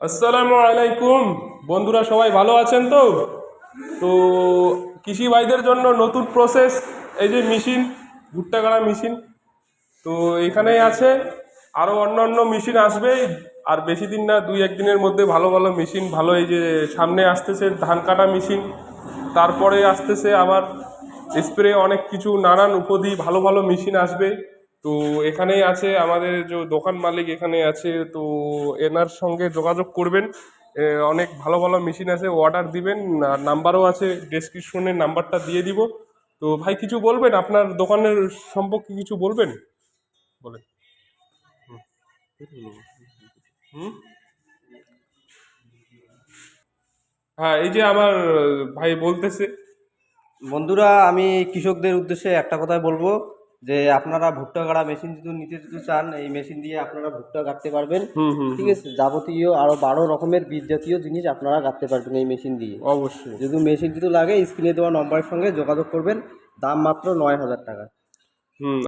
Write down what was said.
আসসালামু আলাইকুম। বন্ধুরা সবাই ভালো আছেন তো? তো কৃষি ভাইদের জন্য নতুন প্রসেস, এই যে মেশিন, ভুট্টা গাড়া মেশিন। তো এখানেই আছে, আরও অন্য অন্য মেশিন আসবে। আর বেশি দিন না, দুই একদিনের মধ্যে ভালো ভালো মেশিন, ভালো এই যে সামনে আসতেছে ধান কাটা মেশিন, তারপরে আসতেছে আবার স্প্রে, অনেক কিছু নানান উপদি ভালো ভালো মেশিন আসবে। তো এখানেই আছে আমাদের যে দোকান মালিক, এখানে আছে। তো এনার সঙ্গে যোগাযোগ করবেন। অনেক ভালো ভালো মেশিন আছে, অর্ডার দিবেন। আর নাম্বারও আছে, ডেসক্রিপশনে নাম্বারটা দিয়ে দিব। তো ভাই কিছু বলবেন, আপনার দোকানের সম্পর্কে কিছু বলবেন, বলেন। হুম। হ্যাঁ, এই যে আমার ভাই বলতেছে। বন্ধুরা, আমি কৃষকদের উদ্দেশ্যে একটা কথাই বলবো যে আপনারা ভুট্টা গাড়া মেশিন যদি চান, এই মেশিন দিয়ে আপনারা ভুট্টা গাড়তে পারবেন। হুম হুম ঠিক হুম। আছে, যাবতীয় আরও 12 রকমের বীজ জাতীয় জিনিস আপনারা গাড়তে পারবেন এই মেশিন দিয়ে। অবশ্যই। যদি মেশিন লাগে স্ক্রিনে দেওয়া নম্বরের সঙ্গে যোগাযোগ করবেন। দাম মাত্র 9,000 টাকা। হুম।